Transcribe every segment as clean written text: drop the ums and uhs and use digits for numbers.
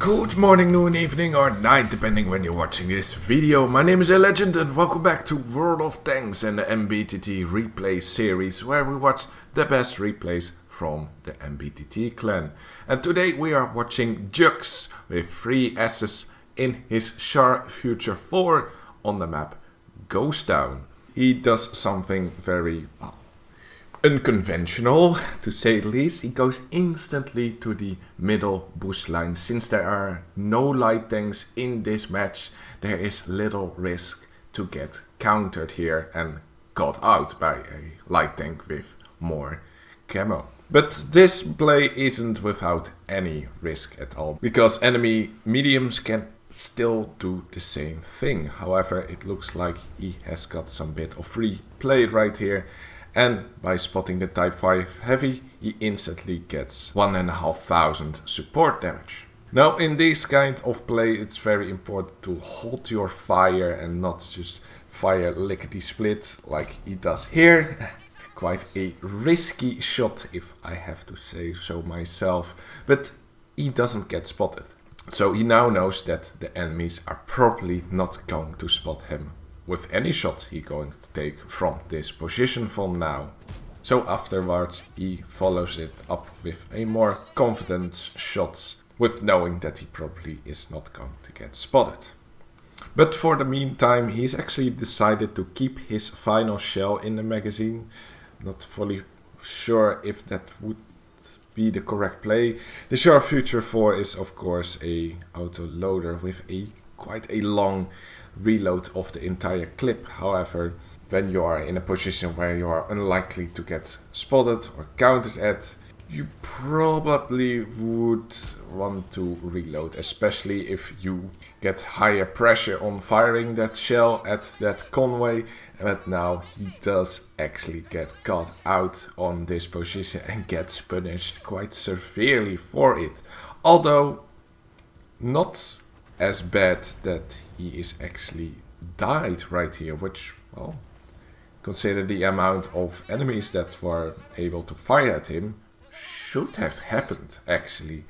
Good morning, noon, evening or night, depending when you're watching this video. My name is a legend and welcome back to World of Tanks and the NBTT'ay Replay series, where we watch the best replays from the NBTT clan. And today we are watching Jugsss with 3 S's in his Char Future 4 on the map Ghost Town. He does something very unconventional, to say the least. He goes instantly to the middle bush line. Since there are no light tanks in this match, there is little risk to get countered here and caught out by a light tank with more camo. But this play isn't without any risk at all, because enemy mediums can still do the same thing. However, it looks like he has got some bit of free play right here. And by spotting the Type 5 Heavy, he instantly gets 1,500 support damage. Now in this kind of play it's very important to hold your fire and not just fire lickety split like he does here. Quite a risky shot, if I have to say so myself, but he doesn't get spotted. So he now knows that the enemies are probably not going to spot him with any shot he's going to take from this position from now. So afterwards he follows it up with a more confident shots, with knowing that he probably is not going to get spotted. But for the meantime he's actually decided to keep his final shell in the magazine. Not fully sure if that would be the correct play. The Char Future 4 is of course a auto loader with quite a long reload of the entire clip. However, when you are in a position where you are unlikely to get spotted or counted at, you probably would want to reload, especially if you get higher pressure on firing that shell at that convoy. But now he does actually get caught out on this position and gets punished quite severely for it. Although not as bad that he is actually died right here, which, well, consider the amount of enemies that were able to fire at him, should have happened actually.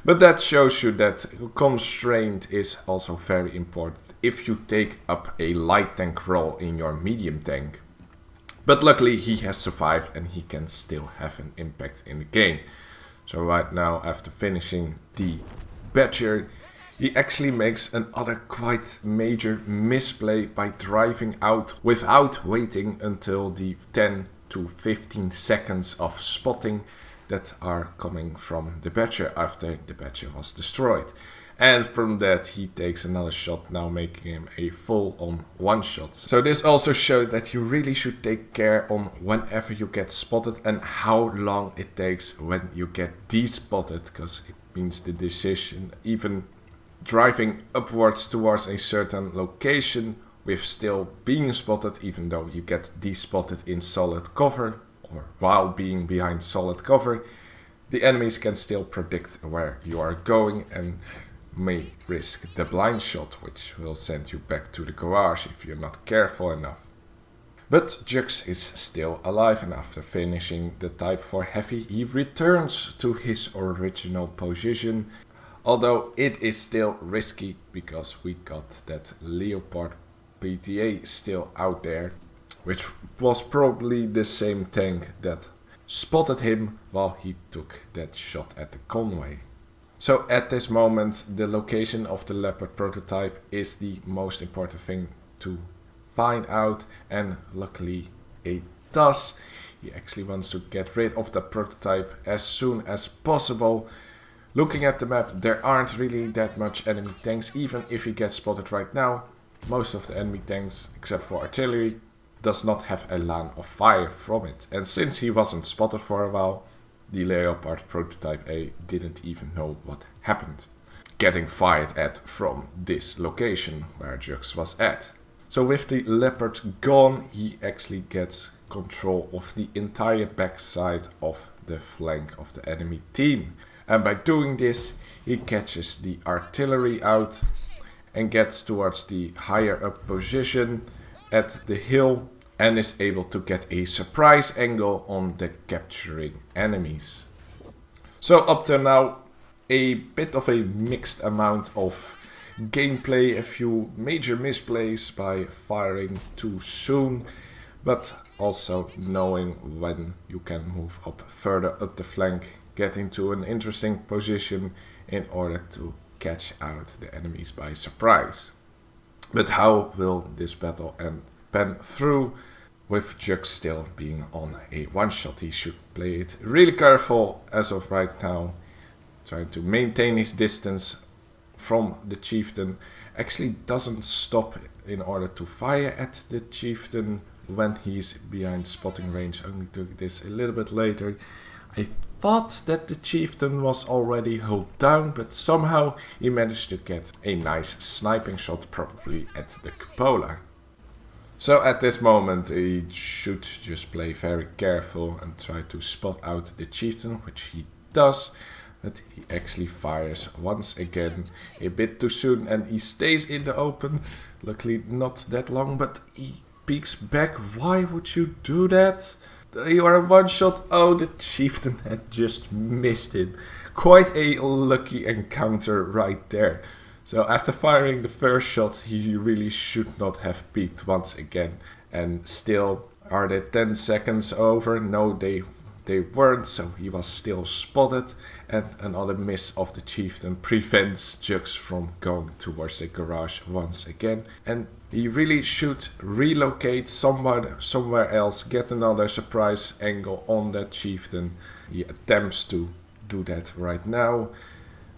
But that shows you that constraint is also very important if you take up a light tank role in your medium tank. But luckily he has survived and he can still have an impact in the game. So right now, after finishing the Badger, he actually makes another quite major misplay by driving out without waiting until the 10 to 15 seconds of spotting that are coming from the Badger after the Badger was destroyed. And from that he takes another shot, now making him a full on one shot. So this also showed that you really should take care on whenever you get spotted and how long it takes when you get despotted, because it means the decision, even driving upwards towards a certain location with still being spotted, even though you get despotted in solid cover or while being behind solid cover, the enemies can still predict where you are going and may risk the blind shot, which will send you back to the garage if you're not careful enough. But Jugsss is still alive, and after finishing the Type 4 Heavy he returns to his original position. Although it is still risky because we got that Leopard PTA still out there, which was probably the same tank that spotted him while he took that shot at the convoy. So at this moment the location of the Leopard prototype is the most important thing to find out, and luckily it does. He actually wants to get rid of the prototype as soon as possible. Looking at the map, there aren't really that much enemy tanks. Even if he gets spotted right now, most of the enemy tanks, except for artillery, does not have a line of fire from it. And since he wasn't spotted for a while, the Leopard Prototype A didn't even know what happened, getting fired at from this location where Jugsss was at. So with the Leopard gone, he actually gets control of the entire backside of the flank of the enemy team. And by doing this, he catches the artillery out and gets towards the higher up position at the hill and is able to get a surprise angle on the capturing enemies. So up to now, a bit of a mixed amount of gameplay, a few major misplays by firing too soon, but also knowing when you can move up further up the flank, get into an interesting position in order to catch out the enemies by surprise. But how will this battle pan through? With Jugsss still being on a one-shot, he should play it really careful as of right now, trying to maintain his distance from the chieftain. Actually doesn't stop in order to fire at the chieftain when he's behind spotting range. Only took this a little bit later. I thought that the chieftain was already hulled down, but somehow he managed to get a nice sniping shot, probably at the cupola. So at this moment he should just play very careful and try to spot out the chieftain, which he does, but he actually fires once again a bit too soon and he stays in the open. Luckily not that long, but he peeks back. Why would you do that? You are a one-shot. Oh, the chieftain had just missed him. Quite a lucky encounter right there. So after firing the first shot, he really should not have peeked once again. And still, are the 10 seconds over? No, they weren't, so he was still spotted. And another miss of the chieftain prevents Jugsss from going towards the garage once again. And he really should relocate somewhere else, get another surprise angle on that chieftain. He attempts to do that right now.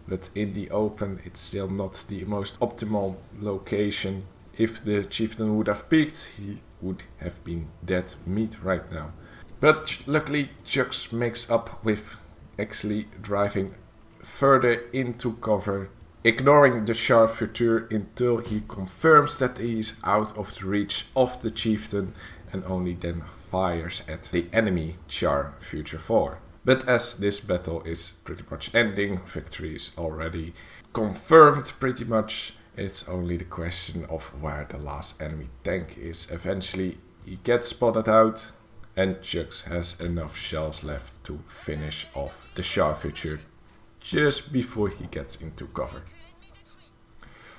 But in the open, it's still not the most optimal location. If the chieftain would have peeked, he would have been dead meat right now. But luckily, Jugsss makes up with actually driving further into cover, ignoring the Char Future until he confirms that he is out of the reach of the chieftain, and only then fires at the enemy Char Future 4. But as this battle is pretty much ending, victory is already confirmed pretty much. It's only the question of where the last enemy tank is. Eventually he gets spotted out and Jugsss has enough shells left to finish off the Char Future just before he gets into cover.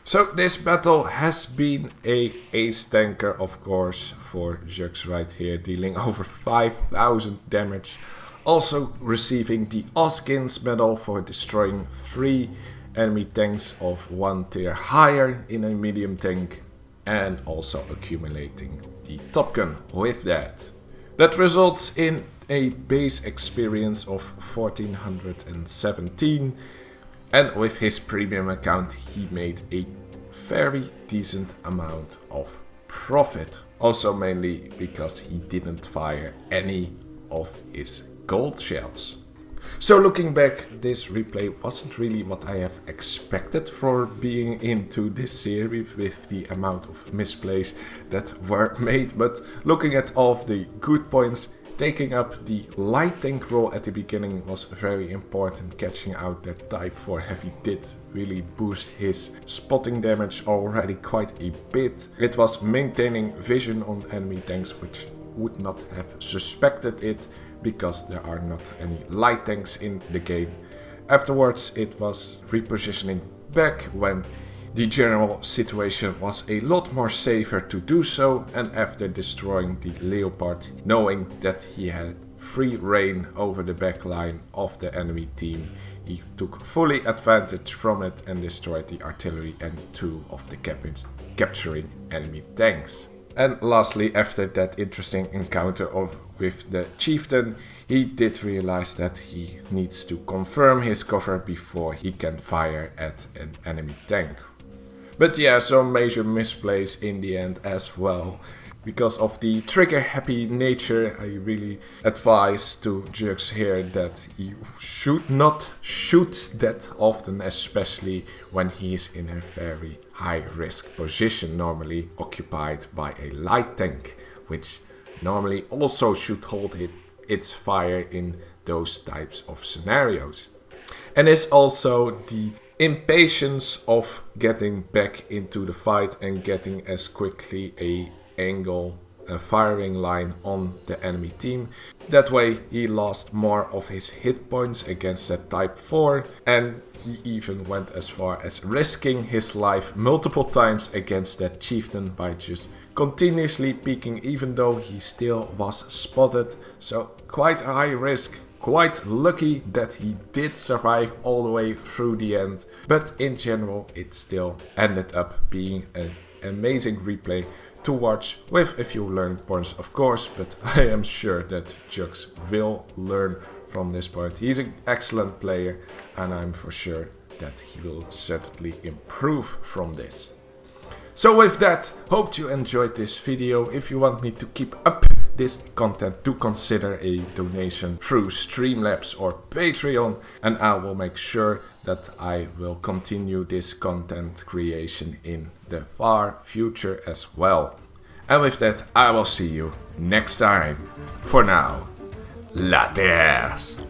So this battle has been a ace tanker, of course, for Jugsss right here, dealing over 5,000 damage. Also receiving the Osskins medal for destroying 3 enemy tanks of 1 tier higher in a medium tank, and also accumulating the Top Gun with that. That results in a base experience of 1417, and with his premium account he made a very decent amount of profit. Also mainly because he didn't fire any of his gold shells. So looking back, this replay wasn't really what I have expected for being into this series with the amount of misplays that were made, but looking at all of the good points, taking up the light tank role at the beginning was very important. Catching out that type 4 heavy did really boost his spotting damage already quite a bit. It was maintaining vision on enemy tanks, which would not have suspected it, because there are not any light tanks in the game. Afterwards it was repositioning back when the general situation was a lot more safer to do so, and after destroying the Leopard, knowing that he had free reign over the backline of the enemy team, he took fully advantage from it and destroyed the artillery and 2 of the cabins, capturing enemy tanks. And lastly, after that interesting encounter with the chieftain, he did realize that he needs to confirm his cover before he can fire at an enemy tank. But yeah, some major misplays in the end as well. Because of the trigger happy nature, I really advise to Jugsss here that he should not shoot that often, especially when he is in a very high risk position, normally occupied by a light tank, which normally also should hold its fire in those types of scenarios. And it's also the impatience of getting back into the fight and getting as quickly a angle a firing line on the enemy team. That way he lost more of his hit points against that type 4, and he even went as far as risking his life multiple times against that chieftain by just continuously peeking, even though he still was spotted. So quite a high risk. Quite lucky that he did survive all the way through the end, but in general it still ended up being an amazing replay to watch, with a few learning points of course, but I am sure that Jugsss will learn from this point. He's an excellent player and I'm for sure that he will certainly improve from this. So with that, hope you enjoyed this video. If you want me to keep up this content, do consider a donation through Streamlabs or Patreon, and I will make sure that I will continue this content creation in the far future as well. And with that, I will see you next time. For now, laters!